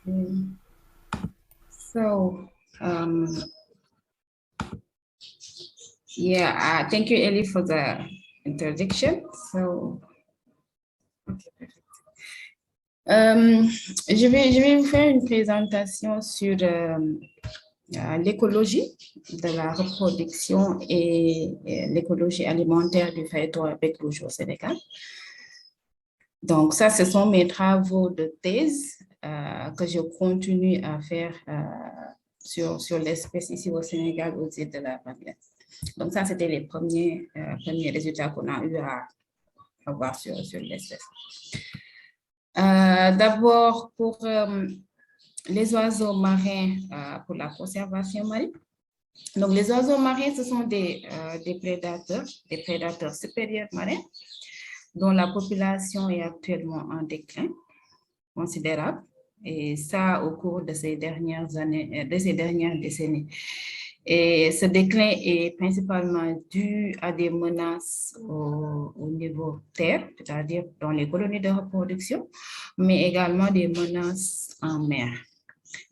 So, thank you, Ellie, for the introduction. So, je vais vous faire une présentation sur l'écologie de la reproduction et l'écologie alimentaire du phyto avec rouge au Sénégal. Donc, ça, ce sont mes travaux de thèse que je continue à faire sur l'espèce ici au Sénégal aux îles de la Madeleine. Donc, ça, c'était les premiers résultats qu'on a eu à avoir sur l'espèce. D'abord, pour les oiseaux marins, pour la conservation marine. Donc, les oiseaux marins, ce sont des prédateurs supérieurs marins dont la population est actuellement en déclin considérable, et ça au cours de ces dernières années, de ces dernières décennies. Et ce déclin est principalement dû à des menaces au niveau terre, c'est-à-dire dans les colonies de reproduction, mais également des menaces en mer.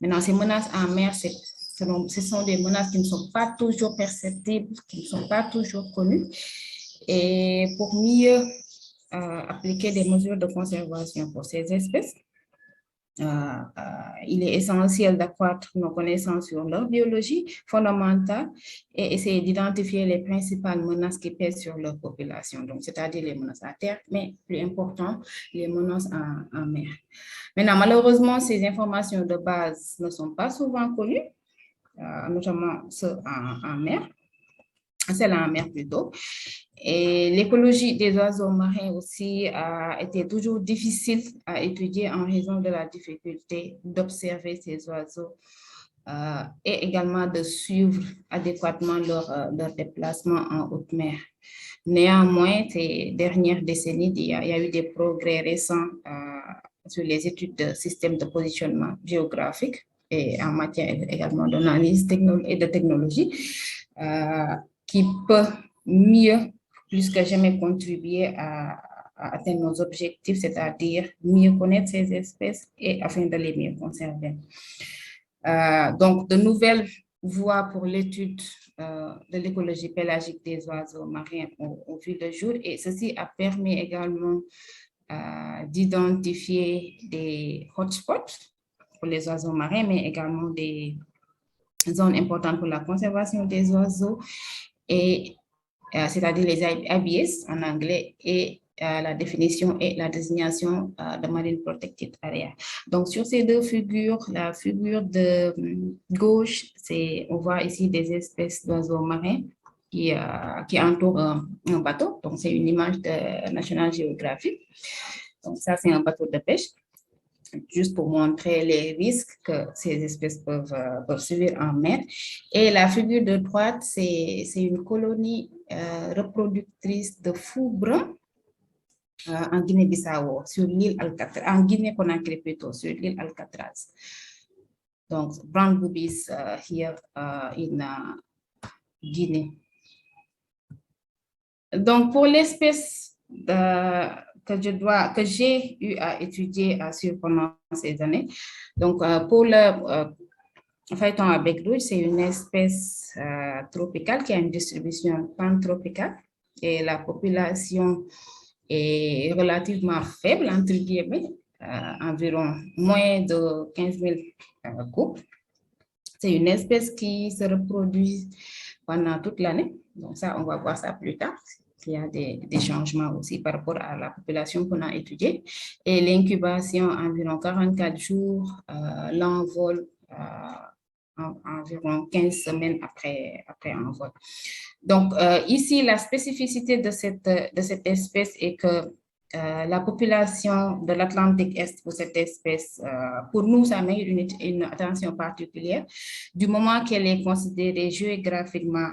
Maintenant, ces menaces en mer, ce sont des menaces qui ne sont pas toujours perceptibles, qui ne sont pas toujours connues. Et pour mieux appliquer des mesures de conservation pour ces espèces, il est essentiel d'accroître nos connaissances sur leur biologie fondamentale et essayer d'identifier les principales menaces qui pèsent sur leur population, donc c'est-à-dire les menaces à terre, mais plus important, les menaces en mer. Maintenant, malheureusement, ces informations de base ne sont pas souvent connues, notamment ceux en mer, celles en mer plutôt. Et l'écologie des oiseaux marins aussi a été toujours difficile à étudier en raison de la difficulté d'observer ces oiseaux et également de suivre adéquatement leur déplacement en haute mer. Néanmoins, ces dernières décennies, il y a eu des progrès récents sur les études de systèmes de positionnement géographique et en matière également d'analyse et de technologie qui peut mieux, plus que jamais, contribuer à atteindre nos objectifs, c'est-à-dire mieux connaître ces espèces et afin de les mieux conserver. Donc, de nouvelles voies pour l'étude de l'écologie pélagique des oiseaux marins ont vu le jour, et ceci a permis également d'identifier des hotspots pour les oiseaux marins, mais également des zones importantes pour la conservation des oiseaux, et c'est-à-dire les ABS en anglais, et la définition et la désignation de Marine Protected Area. Donc, sur ces deux figures, la figure de gauche, on voit ici des espèces d'oiseaux marins qui entourent un bateau. Donc, c'est une image de National Geographic. Donc, ça, c'est un bateau de pêche, juste pour montrer les risques que ces espèces peuvent subir en mer. Et la figure de droite, c'est une colonie reproductrice de fous bruns en Guinée-Bissau, sur l'île Alcatraz, en Guinée-Conakry plutôt, sur l'île Alcatraz. Donc, brown boobies here in Guinée. Donc, pour l'espèce que j'ai eu à étudier pendant ces années, donc pour le phyton à bec rouge, c'est une espèce tropicale qui a une distribution pantropicale, et la population est relativement faible, entre guillemets, environ moins de 15 000 couples. C'est une espèce qui se reproduit pendant toute l'année. Donc ça, on va voir ça plus tard. Il y a des changements aussi par rapport à la population qu'on a étudiée. Et l'incubation, environ 44 jours, l'envol, environ 15 semaines après envol. Donc, ici, la spécificité de cette espèce est que la population de l'Atlantique Est pour cette espèce, pour nous, ça mérite une attention particulière du moment qu'elle est considérée géographiquement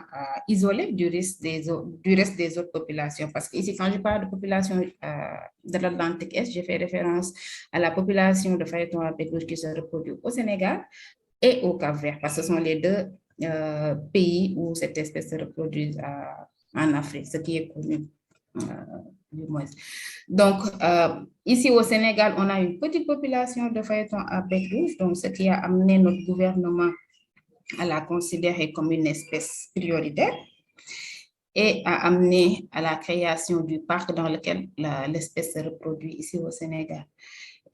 isolée du reste des autres populations. Parce qu'ici, quand je parle de population de l'Atlantique Est, je fais référence à la population de phyton à bec rouge qui se reproduit au Sénégal et au Cap-Vert, parce que ce sont les deux pays où cette espèce se reproduit en Afrique, ce qui est connu du moins. Donc, ici au Sénégal, on a une petite population de phaétons à bec rouge, donc ce qui a amené notre gouvernement à la considérer comme une espèce prioritaire et a amené à la création du parc dans lequel l'espèce se reproduit ici au Sénégal.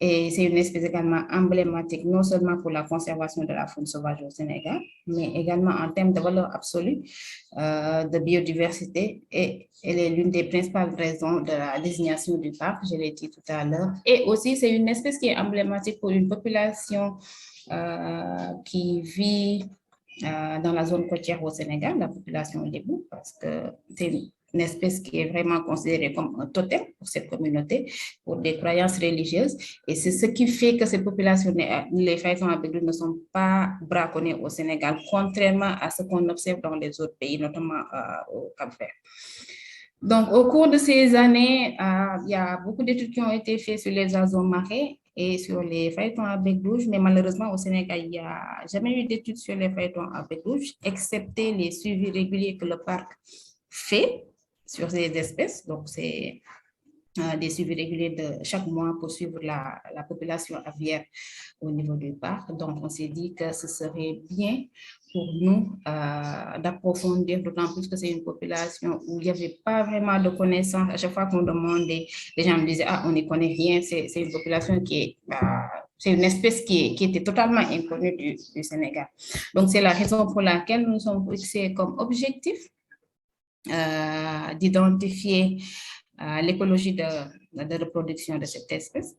Et c'est une espèce également emblématique, non seulement pour la conservation de la faune sauvage au Sénégal, mais également en termes de valeur absolue de biodiversité. Et elle est l'une des principales raisons de la désignation du parc, je l'ai dit tout à l'heure. Et aussi, c'est une espèce qui est emblématique pour une population qui vit dans la zone côtière au Sénégal, la population Lébou, parce que c'est une espèce qui est vraiment considérée comme un totem pour cette communauté, pour des croyances religieuses. Et c'est ce qui fait que ces populations, les phaétons à bec rouge, ne sont pas braconnés au Sénégal, contrairement à ce qu'on observe dans les autres pays, notamment au Cap-Vert. Donc, au cours de ces années, il y a beaucoup d'études qui ont été faites sur les oiseaux marins et sur les phaétons à bec rouge, mais malheureusement, au Sénégal, il n'y a jamais eu d'études sur les phaétons à bec rouge, excepté les suivis réguliers que le parc fait sur ces espèces. Donc, c'est des suivis réguliers de chaque mois pour suivre la population aviaire au niveau du parc. Donc, on s'est dit que ce serait bien pour nous d'approfondir, d'autant plus que c'est une population où il n'y avait pas vraiment de connaissances. À chaque fois qu'on demandait, les gens me disaient, ah, on n'y connaît rien, c'est une population qui est... c'est une espèce qui était totalement inconnue du Sénégal. Donc, c'est la raison pour laquelle nous sommes fixés comme objectif d'identifier l'écologie de reproduction de cette espèce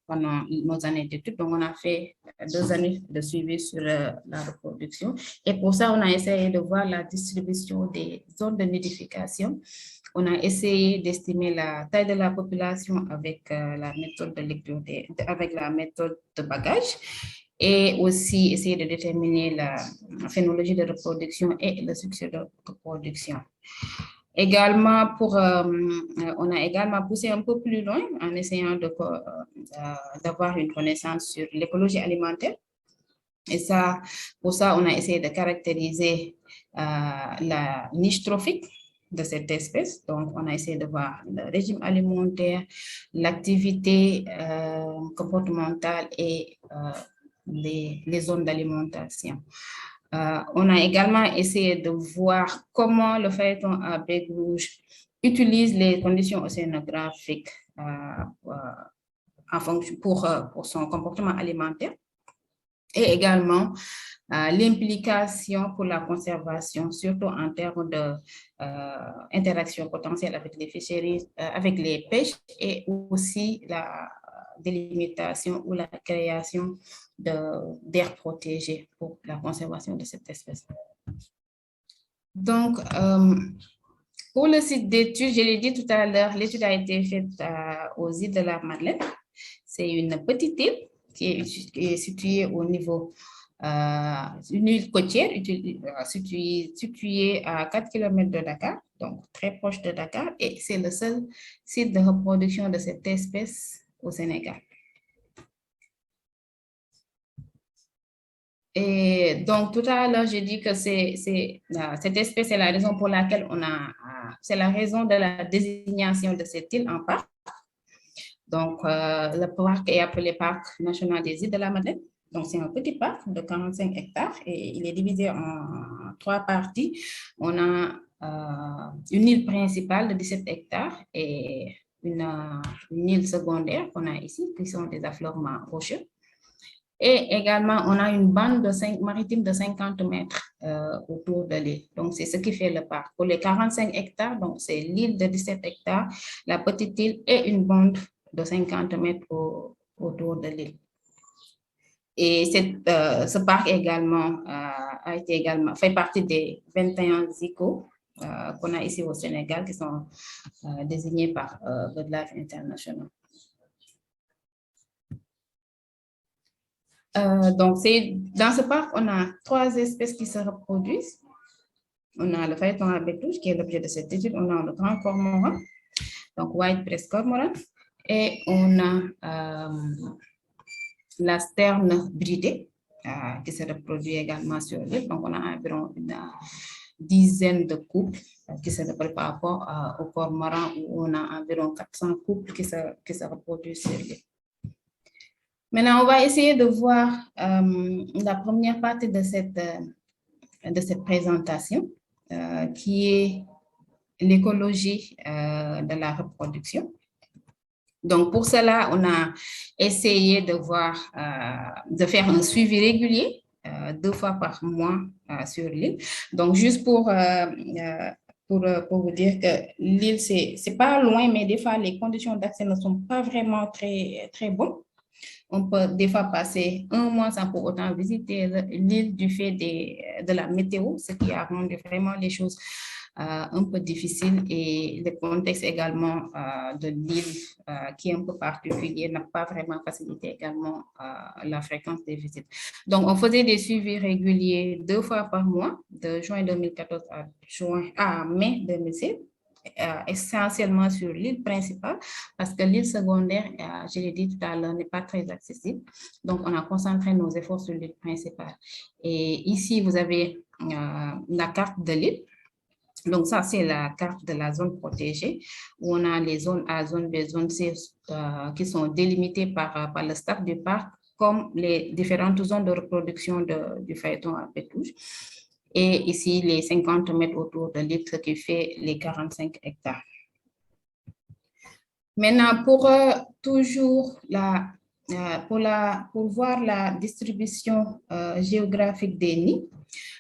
pendant nos années d'études. Donc, on a fait 2 années de suivi sur la reproduction. Et pour ça, on a essayé de voir la distribution des zones de nidification. On a essayé d'estimer la taille de la population avec la méthode de lecture, avec la méthode de bagage, et aussi essayer de déterminer la phénologie de reproduction et le succès de reproduction. Également, on a également poussé un peu plus loin en essayant d'avoir une connaissance sur l'écologie alimentaire. Et ça, pour ça, on a essayé de caractériser la niche trophique de cette espèce. Donc, on a essayé de voir le régime alimentaire, l'activité comportementale et les zones d'alimentation. On a également essayé de voir comment le phaéton à bec rouge utilise les conditions océanographiques en fonction pour son comportement alimentaire, et également l'implication pour la conservation, surtout en termes d'interaction potentielle avec les fisheries, avec les pêches, et aussi la délimitation ou la création d'aires protégées pour la conservation de cette espèce. Donc, pour le site d'études, je l'ai dit tout à l'heure, l'étude a été faite aux îles de la Madeleine. C'est une petite île qui est située au niveau une île côtière située à 4 km de Dakar, donc très proche de Dakar, et c'est le seul site de reproduction de cette espèce au Sénégal. Et donc, tout à l'heure, j'ai dit que cette espèce est la raison pour laquelle c'est la raison de la désignation de cette île en parc. Donc, le parc est appelé Parc national des îles de la Madeleine. Donc, c'est un petit parc de 45 hectares et il est divisé en 3 parties. On a une île principale de 17 hectares et une île secondaire qu'on a ici, qui sont des affleurements rocheux. Et également, on a une bande maritime de 50 mètres autour de l'île. Donc, c'est ce qui fait le parc. Pour les 45 hectares, donc c'est l'île de 17 hectares, la petite île et une bande de 50 mètres autour de l'île. Et ce parc également fait partie des 21 ICO qu'on a ici au Sénégal, qui sont désignés par BirdLife International. Donc, dans ce parc, on a 3 espèces qui se reproduisent. On a le phaéton à bec rouge, qui est l'objet de cette étude. On a le grand cormoran, donc White Breast Cormorant, et on a la sterne bridée, qui se reproduit également sur l'île. Donc, on a environ dizaines de couples qui se reproduisent par rapport au cormoran où on a environ 400 couples qui se reproduisent sur l'île. Maintenant, on va essayer de voir la première partie de cette présentation qui est l'écologie de la reproduction. Donc, pour cela, on a essayé de faire un suivi régulier 2 fois par mois sur l'île. Donc, juste pour vous dire que l'île, c'est pas loin, mais des fois, les conditions d'accès ne sont pas vraiment très, très bonnes. On peut des fois passer 1 mois sans pour autant visiter l'île du fait de la météo, ce qui a rendu vraiment les choses un peu difficiles, et le contexte également de l'île qui est un peu particulier n'a pas vraiment facilité également la fréquence des visites. Donc, on faisait des suivis réguliers 2 fois par mois, de juin 2014 à mai 2016. Essentiellement sur l'île principale, parce que l'île secondaire, je l'ai dit tout à l'heure, n'est pas très accessible. Donc, on a concentré nos efforts sur l'île principale. Et ici, vous avez la carte de l'île. Donc, ça, c'est la carte de la zone protégée, où on a les zones A, zone B, zone C qui sont délimitées par le staff du parc, comme les différentes zones de reproduction du phaéton à bec rouge. Et ici, les 50 mètres autour de l'île, ce qui fait les 45 hectares. Maintenant, pour voir la distribution géographique des nids,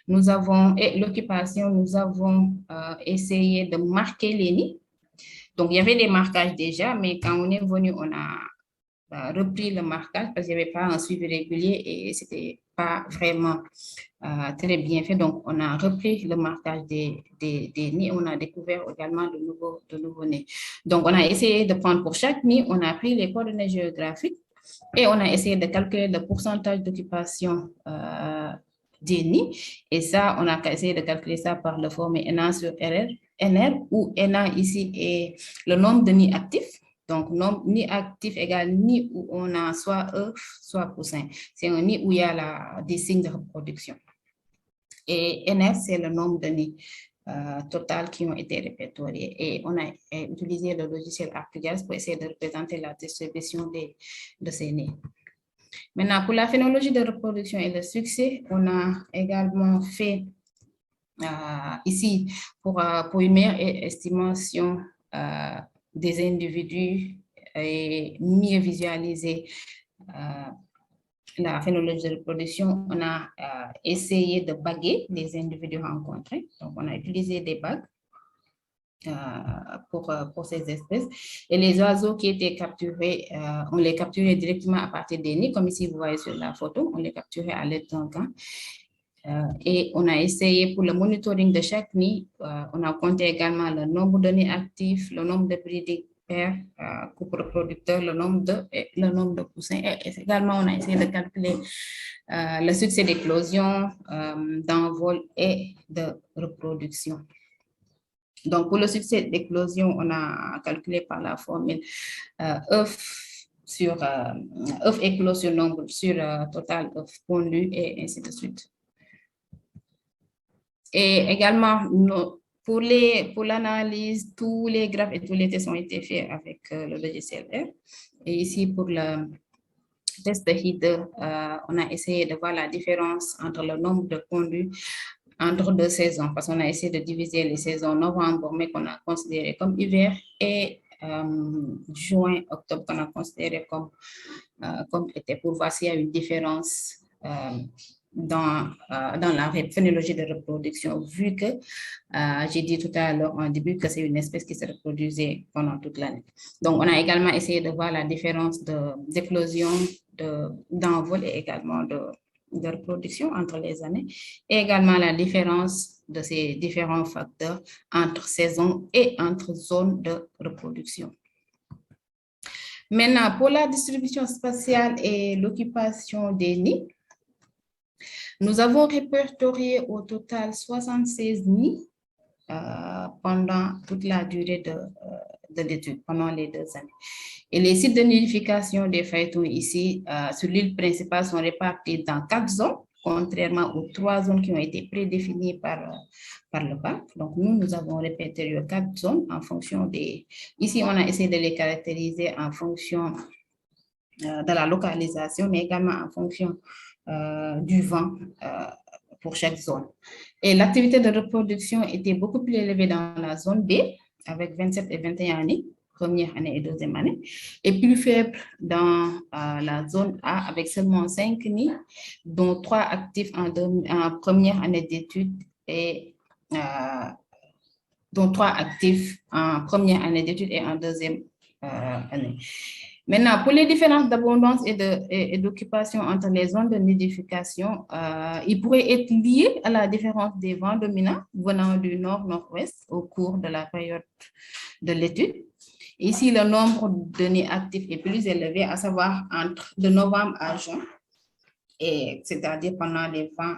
et l'occupation, nous avons essayé de marquer les nids. Donc, il y avait des marquages déjà, mais quand on est venu, on a repris le marquage parce qu'il n'y avait pas un suivi régulier et ce n'était pas vraiment très bien fait. Donc, on a repris le marquage des nids. On a découvert également de nouveaux nids. Donc, on a essayé de prendre pour chaque nid, on a pris les coordonnées géographiques et on a essayé de calculer le pourcentage d'occupation des nids. Et ça, on a essayé de calculer ça par le formule NA sur NR, où NA ici est le nombre de nids actifs. Donc, nid actif égale nid où on a soit œuf, soit poussin. C'est un nid où il y a des signes de reproduction. Et NR, c'est le nombre de nids total qui ont été répertoriés. Et on a utilisé le logiciel ArcGIS pour essayer de représenter la distribution de ces nids. Maintenant, pour la phénologie de reproduction et le succès, on a également fait ici, pour une meilleure estimation des individus et mieux visualiser la phénologie de reproduction, on a essayé de baguer les individus rencontrés. Donc, on a utilisé des bagues pour ces espèces. Et les oiseaux qui étaient capturés, on les capturait directement à partir des nids, comme ici vous voyez sur la photo, on les capturait à l'aide d'un gant. Et on a essayé pour le monitoring de chaque nid, on a compté également le nombre de nids actifs, le nombre de bridés pairs, couple reproducteur, le nombre de poussins. Et également, on a essayé de calculer le succès d'éclosion, d'envol et de reproduction. Donc, pour le succès d'éclosion, on a calculé par la formule œuf éclos sur nombre sur total œuf pondu et ainsi de suite. Et également, pour l'analyse, tous les graphes et tous les tests ont été faits avec le logiciel R. Et ici, pour le test de HID, on a essayé de voir la différence entre le nombre de pondus entre 2 saisons, parce qu'on a essayé de diviser les saisons novembre, mais qu'on a considéré comme hiver, et juin, octobre, qu'on a considéré comme été, pour voir s'il y a une différence dans la phénologie de reproduction, vu que j'ai dit tout à l'heure en début que c'est une espèce qui se reproduisait pendant toute l'année. Donc, on a également essayé de voir la différence d'éclosion, d'envol et également de reproduction entre les années, et également la différence de ces différents facteurs entre saisons et entre zones de reproduction. Maintenant, pour la distribution spatiale et l'occupation des nids, nous avons répertorié au total 76 nids pendant toute la durée de l'étude, pendant les 2 années. Et les sites de nidification des phaétons ici, sur l'île principale, sont répartis dans 4 zones. contrairement aux 3 zones qui ont été prédéfinies par le PAC. Donc, nous avons répertorié 4 zones en fonction des... Ici, on a essayé de les caractériser en fonction de la localisation, mais également en fonction du vent pour chaque zone. Et l'activité de reproduction était beaucoup plus élevée dans la zone B, avec 27 et 21 nids, première année et deuxième année, et plus faible dans la zone A, avec seulement 5 nids, dont 3 actifs en première année d'études et dont 3 actifs en première année d'études et en deuxième année. Maintenant, pour les différences d'abondance et d'occupation entre les zones de nidification, ils pourraient être liés à la différence des vents dominants venant du nord-nord-ouest au cours de la période de l'étude. Ici, le nombre de nids actifs est plus élevé, à savoir de novembre à juin, c'est-à-dire pendant les vents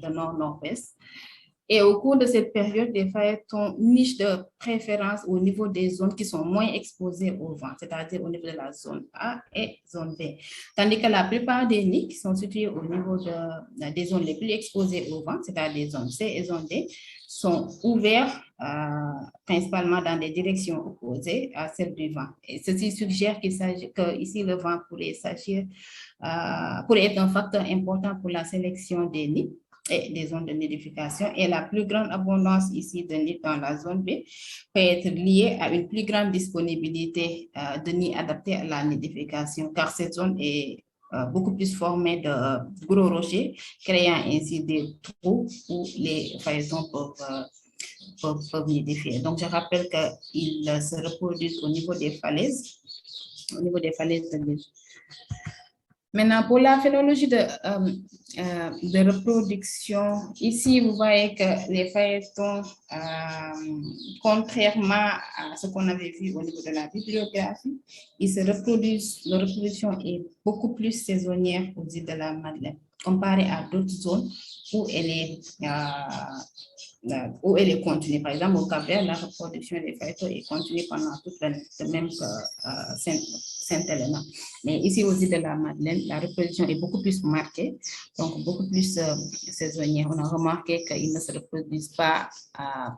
de nord-nord-ouest. Et au cours de cette période, les phaétons nichent de préférence au niveau des zones qui sont moins exposées au vent, c'est-à-dire au niveau de la zone A et zone B. Tandis que la plupart des nids qui sont situés au niveau des zones les plus exposées au vent, c'est-à-dire zone C et zone D, sont ouverts principalement dans des directions opposées à celles du vent. Et ceci suggère qu'ici, le vent pourrait être un facteur important pour la sélection des nids et des zones de nidification, et la plus grande abondance ici de nids dans la zone B peut être liée à une plus grande disponibilité de nids adaptés à la nidification, car cette zone est beaucoup plus formée de gros rochers, créant ainsi des trous où les phaétons peuvent nidifier. Donc, je rappelle qu'ils se reproduisent au niveau des falaises de l'île. Maintenant, pour la phénologie de reproduction, ici, vous voyez que les phaétons, contrairement à ce qu'on avait vu au niveau de la bibliographie, ils se reproduisent, leur reproduction est beaucoup plus saisonnière aux îles de la Madeleine, comparé à d'autres zones où elle est continue. Par exemple, au Cap-Vert, la reproduction des phaétons est continue pendant toute l'année, de même que Sainte-Helena. Mais ici, aux îles de la Madeleine, la reproduction est beaucoup plus marquée, donc beaucoup plus saisonnière. On a remarqué qu'ils ne se reproduisent pas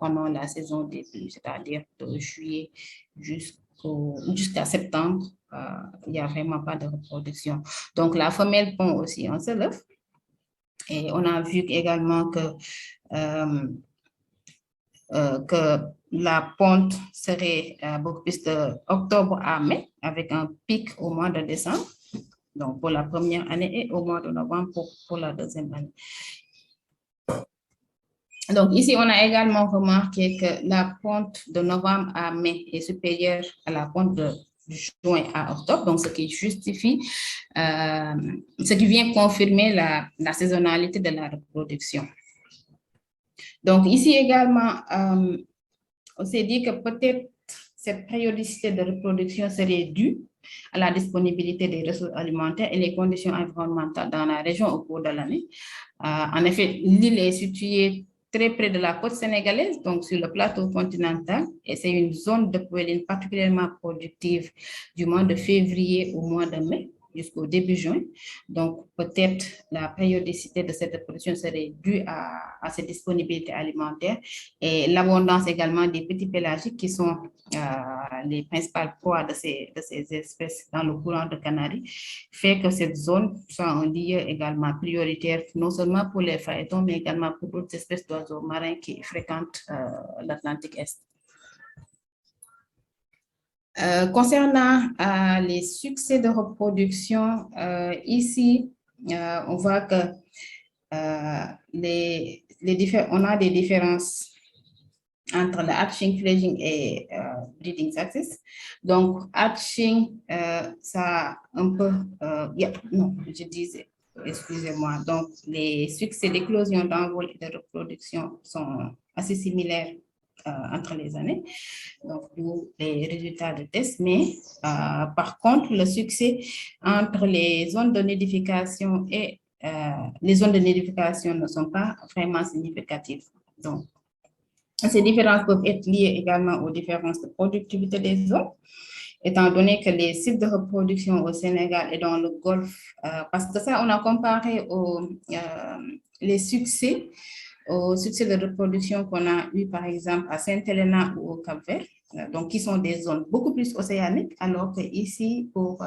pendant la saison des pluies, c'est-à-dire de juillet jusqu'à septembre. Il n'y a vraiment pas de reproduction. Donc, la femelle pond aussi un seul œuf. Et on a vu également que la ponte serait beaucoup plus de octobre à mai, avec un pic au mois de décembre, donc pour la première année, et au mois de novembre pour la deuxième année. Donc ici, on a également remarqué que la ponte de novembre à mai est supérieure à la ponte de juin à octobre, donc ce qui justifie, ce qui vient confirmer la saisonnalité de la reproduction. Donc ici également, on s'est dit que peut-être cette périodicité de reproduction serait due à la disponibilité des ressources alimentaires et les conditions environnementales dans la région au cours de l'année. En effet, l'île est située très près de la côte sénégalaise, donc sur le plateau continental, et c'est une zone de poêline particulièrement productive du mois de février au mois de mai jusqu'au début juin. Donc, peut-être la périodicité de cette production serait due à cette disponibilité alimentaire et l'abondance également des petits pélagiques qui sont les principales proies de ces espèces dans le courant de Canaries, fait que cette zone soit un lieu également prioritaire, non seulement pour les phaétons, mais également pour d'autres espèces d'oiseaux marins qui fréquentent l'Atlantique Est. Concernant les succès de reproduction, ici, on voit que on a des différences entre le hatching, fledging et breeding success. Donc, hatching, ça un peu, non, je disais, excusez-moi. Donc, les succès d'éclosion, d'envol et de reproduction sont assez similaires entre les années, donc les résultats de tests, mais par contre, le succès entre les zones de nidification et les zones de nidification ne sont pas vraiment significatifs. Donc, Ces différences peuvent être liées également aux différences de productivité des zones, étant donné que les sites de reproduction au Sénégal et dans le Golfe, parce que ça, on a comparé les succès, aux succès de reproduction qu'on a eu, par exemple, à Sainte-Helena ou au Cap-Vert, donc qui sont des zones beaucoup plus océaniques, alors qu'ici, pour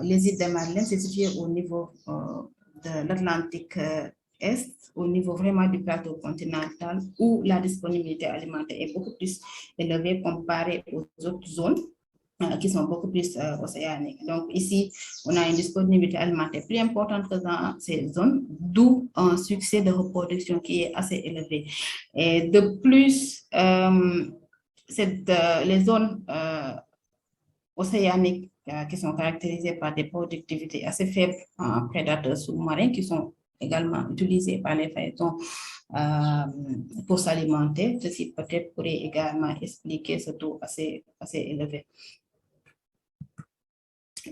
les îles de Madeleine, c'est situé au niveau de l'Atlantique Est, au niveau vraiment du plateau continental, où la disponibilité alimentaire est beaucoup plus élevée comparée aux autres zones qui sont beaucoup plus océaniques. Donc ici, on a une disponibilité alimentaire plus importante que dans ces zones, d'où un succès de reproduction qui est assez élevé. Et de plus, les zones océaniques qui sont caractérisées par des productivités assez faibles en prédateurs sous-marins qui sont également utilisés par les phaétons pour s'alimenter. Ceci peut-être pourrait également expliquer ce taux assez élevé.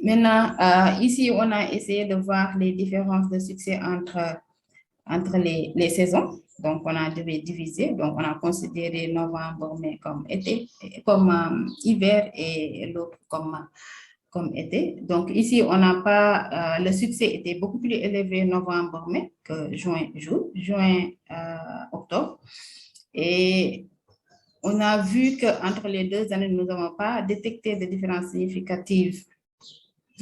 Maintenant, ici, on a essayé de voir les différences de succès entre les saisons. Donc, on a divisé. Donc, on a considéré novembre, mai comme été, comme hiver et l'autre comme été. Donc, ici, on n'a pas, le succès était beaucoup plus élevé novembre, mai que juin, octobre. Et on a vu qu'entre les 2 années, nous n'avons pas détecté de différences significatives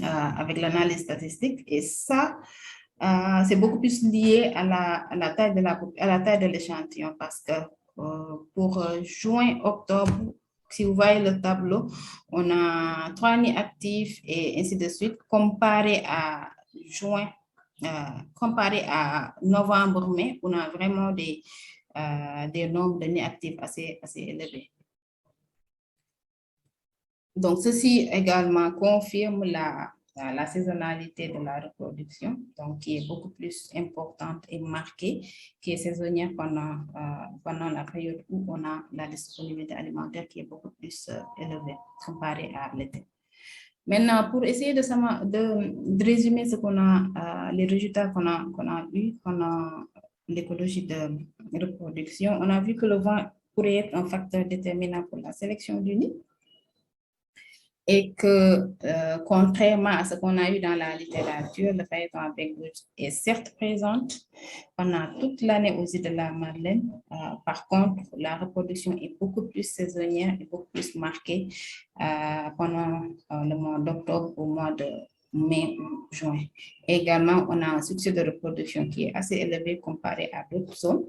avec l'analyse statistique. Et ça, c'est beaucoup plus lié à la taille de l'échantillon parce que pour juin, octobre, si vous voyez le tableau, on a 3 nids actifs et ainsi de suite, comparé à juin, comparé à novembre, mai, on a vraiment des nombres de nids actifs assez élevés. Donc, ceci également confirme la saisonnalité de la reproduction, donc qui est beaucoup plus importante et marquée, qui est saisonnière pendant la période où on a la disponibilité alimentaire qui est beaucoup plus élevée comparée à l'été. Maintenant, pour essayer de résumer ce qu'on a, les résultats qu'on a eus pendant l'écologie de reproduction, on a vu que le vent pourrait être un facteur déterminant pour la sélection du nid. Et que, contrairement à ce qu'on a eu dans la littérature, le phaéton à bec rouge est certes présente pendant toute l'année aux îles de la Madeleine. Par contre, la reproduction est beaucoup plus saisonnière et beaucoup plus marquée pendant le mois d'octobre au mois de mai ou juin. Également, on a un succès de reproduction qui est assez élevé comparé à d'autres zones.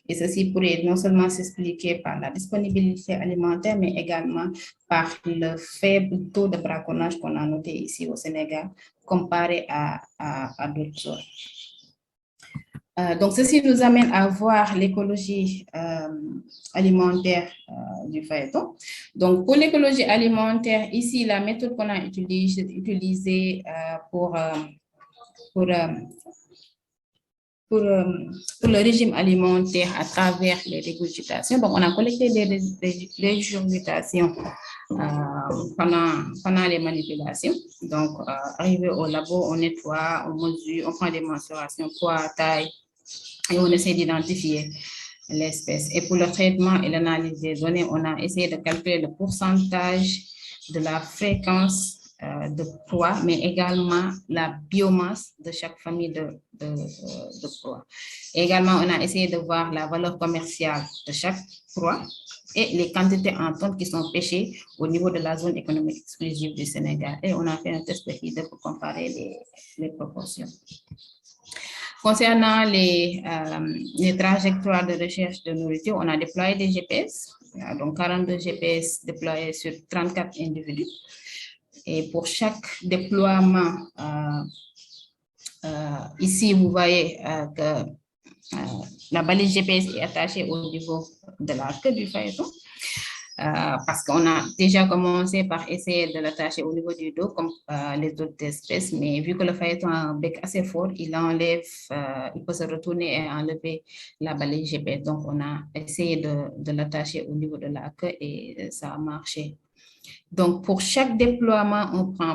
Et ceci pourrait non seulement s'expliquer par la disponibilité alimentaire, mais également par le faible taux de braconnage qu'on a noté ici au Sénégal comparé à d'autres zones. Donc, ceci nous amène à voir l'écologie alimentaire du phaéton. Donc, pour l'écologie alimentaire, ici, la méthode qu'on a utilisée pour le régime alimentaire à travers les régurgitations. Donc, on a collecté des régurgitations pendant les manipulations. Donc, arrivé au labo, on nettoie, on mesure, on prend des mensurations, poids, taille, et on essaie d'identifier l'espèce. Et pour le traitement et l'analyse des données, on a essayé de calculer le pourcentage de la fréquence de proie, mais également la biomasse de chaque famille de proie. Également, on a essayé de voir la valeur commerciale de chaque proie et les quantités en tonnes qui sont pêchées au niveau de la zone économique exclusive du Sénégal. Et on a fait un test de FIDE pour comparer les proportions. Concernant les trajectoires de recherche de nourriture, on a déployé des GPS, donc 42 GPS déployés sur 34 individus. Et pour chaque déploiement, ici, vous voyez que la balise GPS est attachée au niveau de la queue du phaéton. Parce qu'on a déjà commencé par essayer de l'attacher au niveau du dos comme les autres espèces, mais vu que le phaéton a un bec assez fort, il peut se retourner et enlever la balise GPS. Donc, on a essayé de l'attacher au niveau de la queue et ça a marché. Donc, pour chaque déploiement, on prend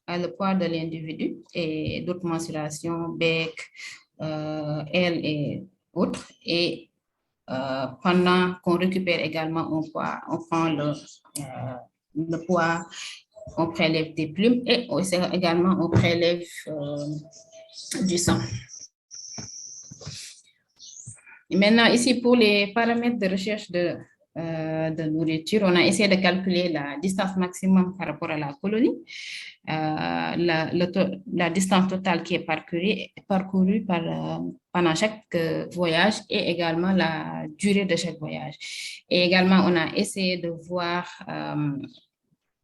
le poids de l'individu et d'autres mensurations, bec, aile et autres. Et pendant qu'on récupère également, on prend le poids, on prélève des plumes et également on prélève du sang. Et maintenant, ici, pour les paramètres de recherche de nourriture, on a essayé de calculer la distance maximum par rapport à la colonie, la distance totale qui est parcourue pendant chaque voyage et également la durée de chaque voyage. Et également, on a essayé de voir,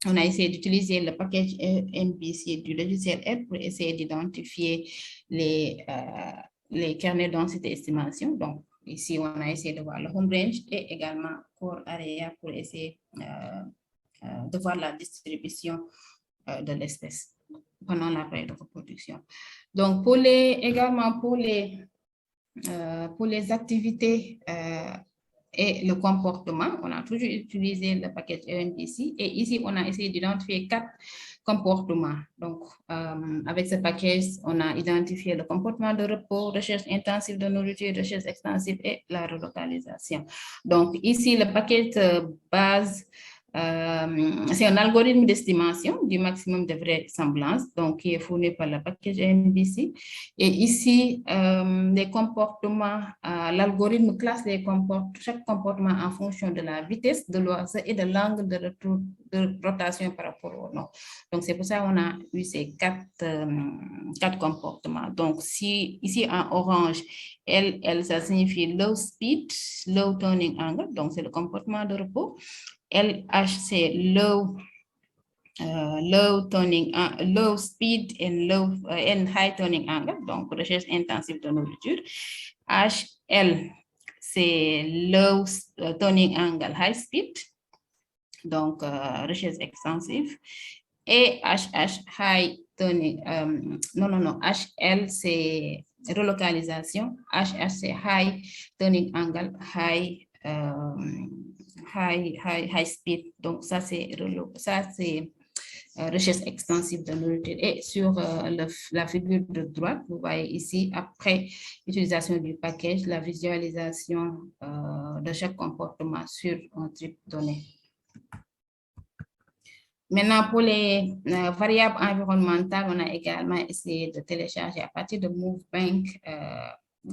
on a essayé d'utiliser le package MBC du logiciel aide pour essayer d'identifier les carnets densité estimation. Donc, ici, on a essayé de voir le home range et également core area pour essayer de voir la distribution de l'espèce pendant la période de reproduction. Donc, également pour les activités et le comportement, on a toujours utilisé le package EMBC et ici, on a essayé d'identifier 4 comportements. Donc, avec ce package, on a identifié le comportement de repos, recherche intensive de nourriture, recherche extensive et la relocalisation. Donc, ici, le package base, c'est un algorithme d'estimation du maximum de vraisemblance, donc qui est fourni par le package MBC. Et ici, les comportements, l'algorithme classe chaque comportement en fonction de la vitesse de l'oiseau et de l'angle de rotation par rapport au nord. Donc, c'est pour ça qu'on a eu ces 4 comportements. Donc, si ici en orange, L, ça signifie low speed, low turning angle, donc c'est le comportement de repos. LH, c'est low speed and high turning angle, donc recherche intensive de nourriture. HL, c'est low turning angle, high speed, donc recherche extensive. Et HH, high turning, HL, c'est relocalisation. HH, c'est high turning angle, high speed. Donc, ça, c'est recherche extensive de nourriture. Et sur la figure de droite, vous voyez ici, après utilisation du package, la visualisation de chaque comportement sur un type donné. Maintenant, pour les variables environnementales, on a également essayé de télécharger à partir de MoveBank,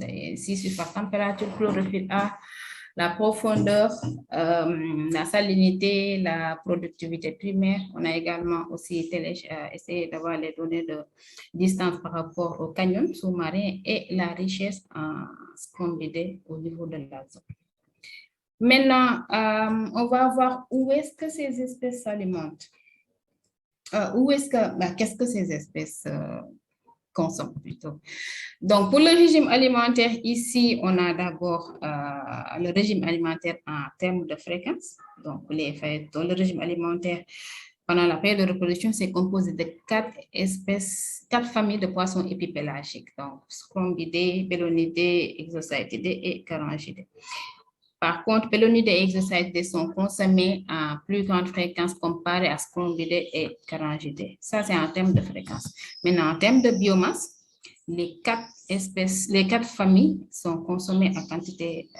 ici par température, chlorophylle A, la profondeur, la salinité, la productivité primaire. On a également aussi essayé d'avoir les données de distance par rapport au canyon sous-marin et la richesse en scombidés au niveau de la zone. Maintenant, on va voir où est-ce que ces espèces s'alimentent. Qu'est-ce que ces espèces consomment plutôt. Donc, pour le régime alimentaire, ici, on a d'abord le régime alimentaire en termes de fréquence. Donc, le régime alimentaire pendant la période de reproduction, c'est composé de 4 familles de poissons épipélagiques. Donc, Scrombidés, Bélonidés, Exocytidés et Carangidés. Par contre, Bélonidés et Exocytidés sont consommés à plus grande fréquence comparée à Scrombidés et Carangidés. Ça, c'est en termes de fréquence. Maintenant, en termes de biomasse, les 4 familles sont consommées à quantité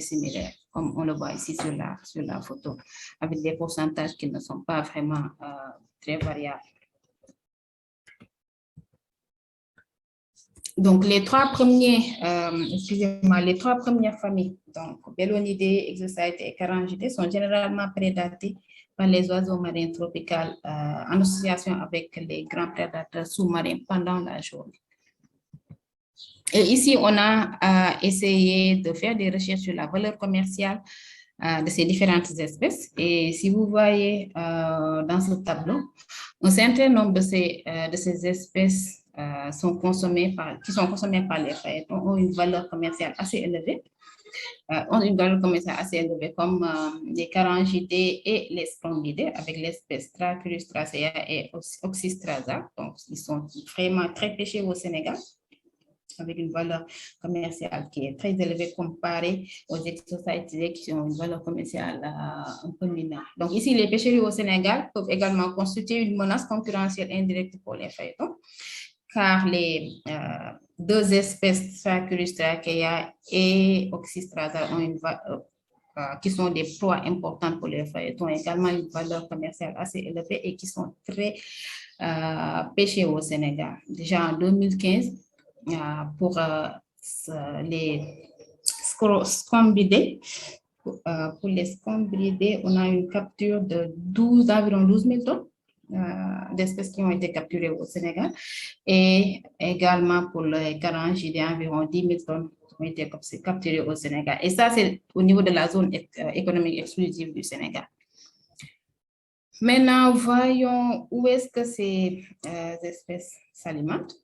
similaire, comme on le voit ici sur la photo, avec des pourcentages qui ne sont pas vraiment très variables. Donc, les 3 premières familles, donc Bélonidés, Exocytidés et Carangidés, sont généralement prédatées par les oiseaux marins tropicaux en association avec les grands prédateurs sous-marins pendant la journée. Et ici, on a essayé de faire des recherches sur la valeur commerciale de ces différentes espèces. Et si vous voyez dans ce tableau, un certain nombre de ces espèces qui sont consommées par les feuilletons ont une valeur commerciale assez élevée. Comme les Carangidés et les Scrombidés avec l'espèce Trachurus tracea et Oxystrasa. Donc, ils sont vraiment très pêchés au Sénégal, avec une valeur commerciale qui est très élevée comparée aux Exocytidés qui ont une valeur commerciale un peu mineure. Donc ici, les pêcheries au Sénégal peuvent également constituer une menace concurrentielle indirecte pour les feuilletons, car les deux espèces, Tracurus trachea et Oxystrata, qui sont des proies importantes pour les feuilletons, également une valeur commerciale assez élevée et qui sont très pêchés au Sénégal. Déjà en 2015, pour les scombridés, pour les scombridés, on a une capture de environ 12 000 tonnes d'espèces qui ont été capturées au Sénégal, et également pour les carangidés, environ 10 000 tonnes ont été capturées au Sénégal. Et ça, c'est au niveau de la zone économique exclusive du Sénégal. Maintenant, voyons où est-ce que ces espèces s'alimentent.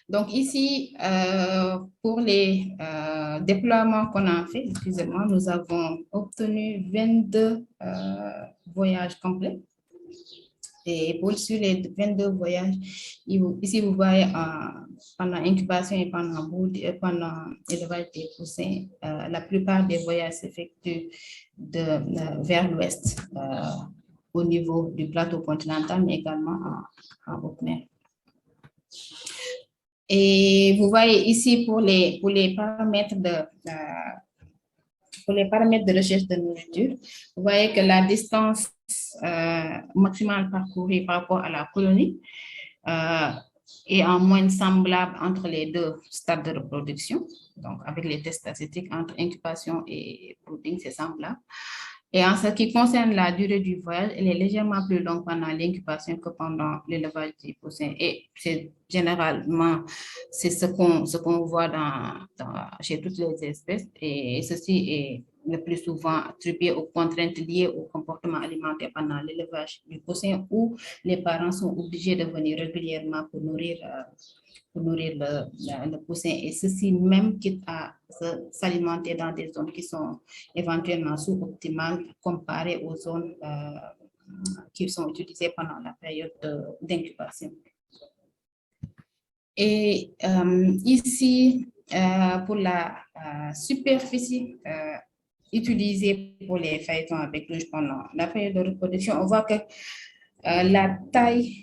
Donc ici, pour les déploiements qu'on a fait, excusez-moi, nous avons obtenu 22 voyages complets. Et pour sur les 22 voyages, ici vous voyez pendant incubation et pendant élevage des poussins, la plupart des voyages s'effectuent vers l'ouest, au niveau du plateau continental, mais également en haute mer. Et vous voyez ici pour les paramètres de recherche de nourriture, vous voyez que la distance maximale parcourue par rapport à la colonie est en moyenne semblable entre les deux stades de reproduction. Donc, avec les tests statistiques entre incubation et brooding, c'est semblable. Et en ce qui concerne la durée du voyage, elle est légèrement plus longue pendant l'incubation que pendant l'élevage des poussins. Et c'est généralement, c'est ce qu'on voit chez toutes les espèces. Et ceci est le plus souvent attribué aux contraintes liées au comportement alimentaire pendant l'élevage du poussin, où les parents sont obligés de venir régulièrement pour nourrir le poussin, et ceci même quitte à s'alimenter dans des zones qui sont éventuellement sous-optimales comparées aux zones qui sont utilisées pendant la période d'incubation. Et ici, pour la superficie utilisée pour les feuilletons à bec rouge pendant la période de reproduction, on voit que la taille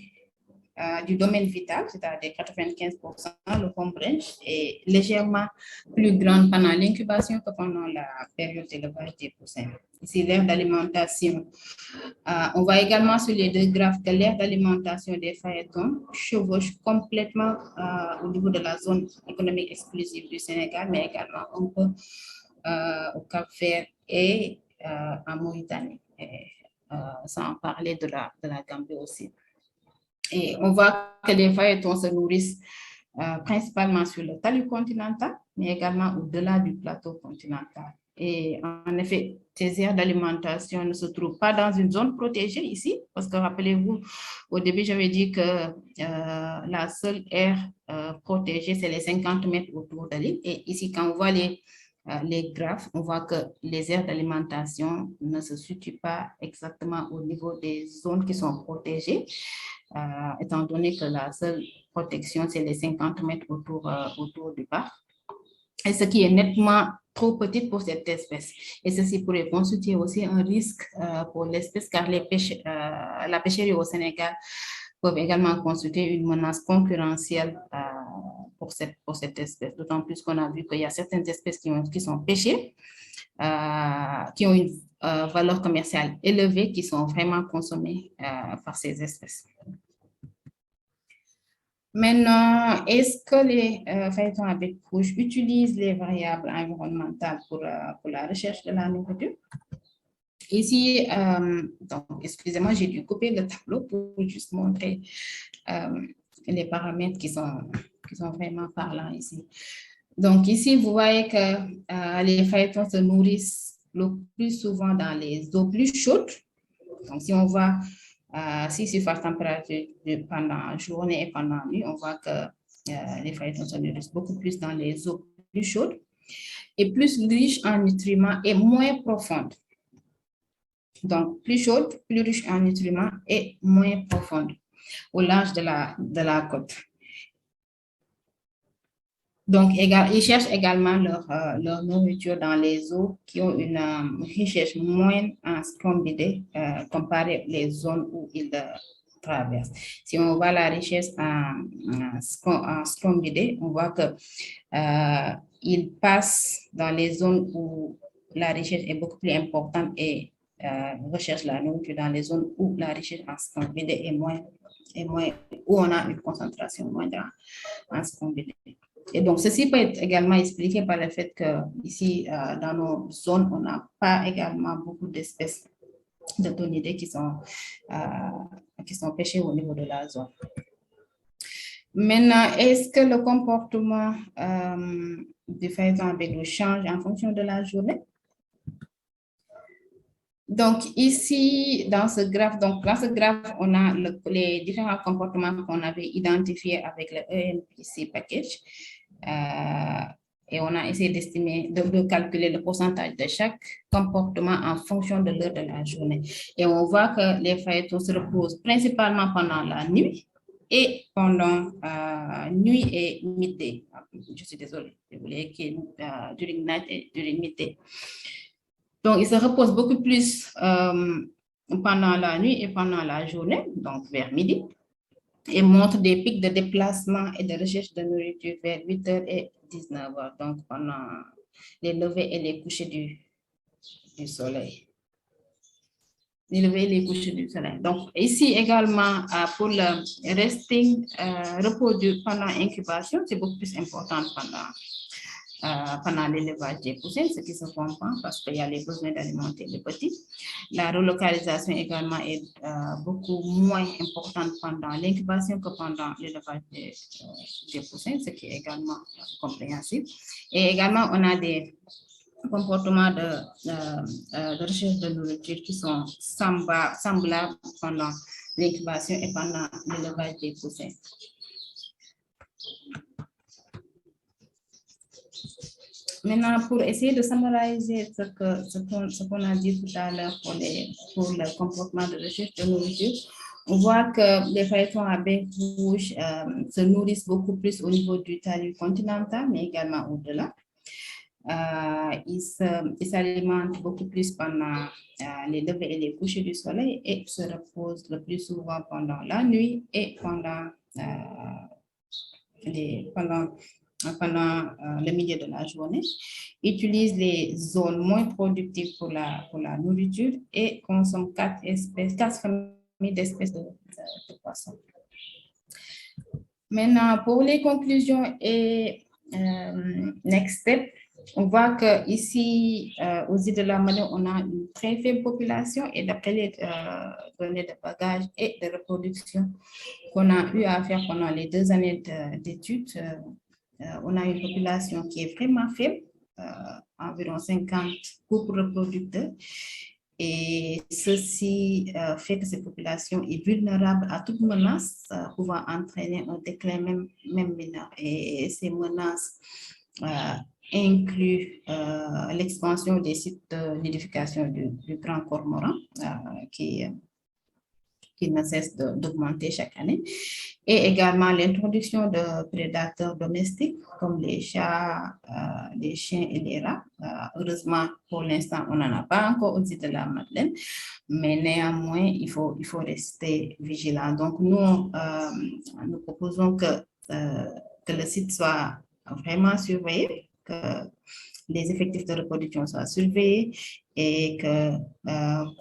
du domaine vital, c'est-à-dire 95%, le pombrage est légèrement plus grande pendant l'incubation que pendant la période d'élevage des poussins. Ici, l'aire d'alimentation. On voit également sur les deux graphes que l'aire d'alimentation des feuilletons chevauche complètement au niveau de la zone économique exclusive du Sénégal, mais également un peu au Cap-Vert et en Mauritanie, sans parler de la Gambie aussi. Et on voit que les feuilletons se nourrissent principalement sur le talus continental, mais également au-delà du plateau continental. Et en effet, ces aires d'alimentation ne se trouvent pas dans une zone protégée ici, parce que rappelez-vous, au début, j'avais dit que la seule aire protégée, c'est les 50 mètres autour de l'île. Et ici, quand on voit les graphes, on voit que les aires d'alimentation ne se situent pas exactement au niveau des zones qui sont protégées, étant donné que la seule protection, c'est les 50 mètres autour du parc. Et ce qui est nettement trop petit pour cette espèce. Et ceci pourrait constituer aussi un risque pour l'espèce, car la pêcherie au Sénégal peuvent également constituer une menace concurrentielle pour cette espèce. D'autant plus qu'on a vu qu'il y a certaines espèces qui sont pêchées, qui ont une valeur commerciale élevée, qui sont vraiment consommées par ces espèces. Maintenant, est-ce que les feuilletons à bec rouge utilisent les variables environnementales pour la recherche de la nourriture? Ici, donc, excusez-moi, j'ai dû couper le tableau pour juste montrer les paramètres qui sont vraiment parlants ici. Donc, ici, vous voyez que les feuilletons se nourrissent le plus souvent dans les eaux plus chaudes. Donc, si on voit si surface température pendant la journée et pendant la nuit, on voit que les feuilletons se nourrissent beaucoup plus dans les eaux plus chaudes et plus riches en nutriments et moins profondes. Donc, plus chaude, plus riche en nutriments et moins profonde au large de la côte. Donc, ils cherchent également leur nourriture dans les eaux qui ont une richesse moindre en scombridés comparé aux zones où ils traverse. Si on voit la richesse en strombidés, on voit que il passe dans les zones où la richesse est beaucoup plus importante et recherche la nourriture dans les zones où la richesse en strombidés est moins, où on a une concentration moindre en strombidés. Et donc, ceci peut être également expliqué par le fait que ici, dans nos zones, on n'a pas également beaucoup d'espèces de tonidés qui sont pêchées au niveau de la zone. Maintenant, est-ce que le comportement du phaéton avec l'eau change en fonction de la journée? Donc, ici, dans ce graphe, on a les différents comportements qu'on avait identifiés avec le EMPC package. Et on a essayé d'estimer, de calculer le pourcentage de chaque comportement en fonction de l'heure de la journée. Et on voit que les phaétons se reposent principalement pendant la nuit et pendant nuit et midday. Je suis désolée, je voulais qu'il during night et during midday. Donc, ils se reposent beaucoup plus pendant la nuit et pendant la journée, donc vers midi, et montrent des pics de déplacement et de recherche de nourriture vers 8h et 19h, donc pendant les levées et les couchers du soleil. Les levées et les couchers du soleil. Donc, ici également, pour le resting, repos pendant incubation, c'est beaucoup plus important pendant l'élevage des poussins, ce qui se comprend parce qu'il y a les besoins d'alimenter les petits. La relocalisation également est beaucoup moins importante pendant l'incubation que pendant l'élevage des poussins, ce qui est également compréhensible. Et également, on a des comportements de recherche de nourriture qui sont semblables pendant l'incubation et pendant l'élevage des poussins. Maintenant, pour essayer de summariser ce qu'on a dit tout à l'heure pour le comportement de recherche de nourriture, on voit que les phaétons à bec rouge se nourrissent beaucoup plus au niveau du talus continental, mais également au-delà. Ils s'alimentent beaucoup plus pendant les levées et les couchers du soleil et se reposent le plus souvent pendant la nuit et pendant le milieu de la journée, utilisent les zones moins productives pour la nourriture et consomment 4 familles d'espèces de poissons. Maintenant, pour les conclusions et next step, on voit qu'ici, aux îles de la Madone, on a une très faible population et d'après les données de bagage et de reproduction qu'on a eu à faire pendant les 2 années d'études, on a une population qui est vraiment faible, environ 50 couples reproducteurs. Et ceci fait que cette population est vulnérable à toute menace pouvant entraîner un déclin même mineur. Et ces menaces incluent l'expansion des sites de nidification du grand cormoran qui ne cesse d'augmenter chaque année, et également l'introduction de prédateurs domestiques comme les chats, les chiens et les rats. Heureusement, pour l'instant, on n'en a pas encore aux îles de la Madeleine, mais néanmoins, il faut rester vigilant. Donc, nous proposons que le site soit vraiment surveillé, que les effectifs de reproduction soient surveillés et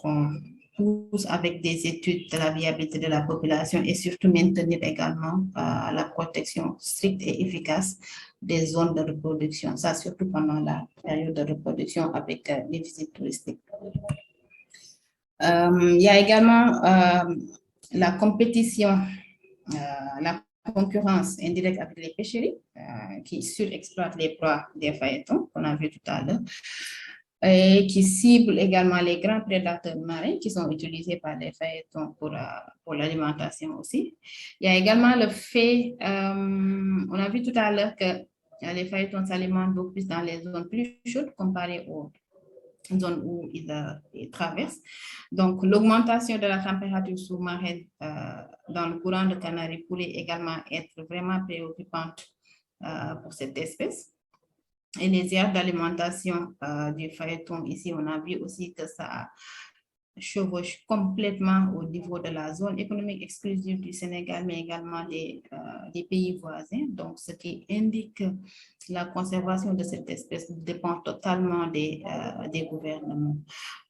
qu'on pousse avec des études de la viabilité de la population et surtout maintenir également la protection stricte et efficace des zones de reproduction, ça surtout pendant la période de reproduction avec les visites touristiques. Il y a également la compétition, la concurrence indirecte avec les pêcheries qui surexploitent les proies des phaétons qu'on a vu tout à l'heure, et qui cible également les grands prédateurs marins qui sont utilisés par les phaétons pour l'alimentation aussi. Il y a également le fait, on a vu tout à l'heure que les phaétons s'alimentent beaucoup plus dans les zones plus chaudes comparées aux zones où ils traversent. Donc, l'augmentation de la température sous-marine dans le courant de Canaries pourrait également être vraiment préoccupante pour cette espèce. Et les aires d'alimentation du phaéton, ici, on a vu aussi que ça chevauche complètement au niveau de la zone économique exclusive du Sénégal, mais également des pays voisins. Donc, ce qui indique que la conservation de cette espèce dépend totalement des gouvernements.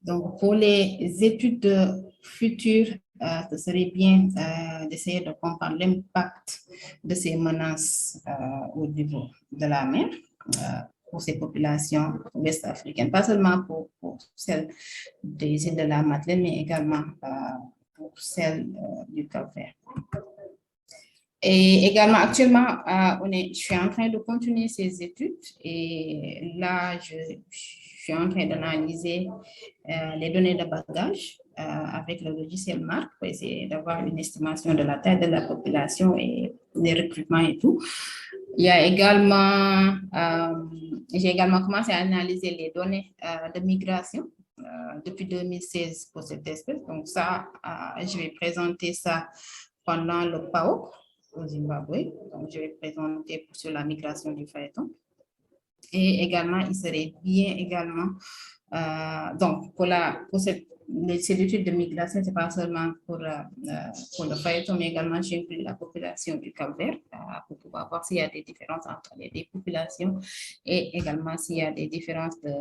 Donc, pour les études futures, ce serait bien d'essayer de comprendre l'impact de ces menaces au niveau de la mer pour ces populations ouest-africaines, pas seulement pour celles des îles de la Madeleine, mais également pour celles du Cap-Vert. Et également, actuellement, je suis en train de continuer ces études et là, je suis en train d'analyser les données de bagage avec le logiciel MARC pour essayer d'avoir une estimation de la taille de la population et des recrutements et tout. Il y a également, j'ai également commencé à analyser les données de migration depuis 2016 pour cette espèce. Donc ça, je vais présenter ça pendant le PAO au Zimbabwe. Donc, je vais présenter sur la migration du phaéton. Et également, il serait bien également, donc pour cette étude de migration, ce n'est pas seulement pour le phaéton, mais également j'ai inclus la population du Cap-Vert pour pouvoir voir s'il y a des différences entre les deux populations et également s'il y a des différences de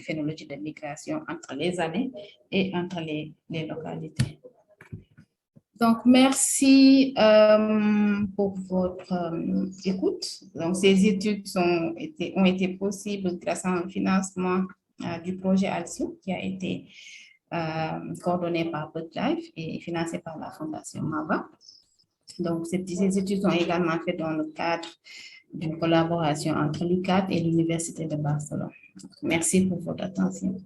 phénologie de migration entre les années et entre les localités. Donc, merci pour votre écoute. Donc, ces études ont été possibles grâce à un financement du projet Alcyon qui a été coordonné par BugLife et financé par la Fondation MAVA. Donc, ces études sont également faites dans le cadre d'une collaboration entre l'UCAD et l'Université de Barcelone. Merci pour votre attention.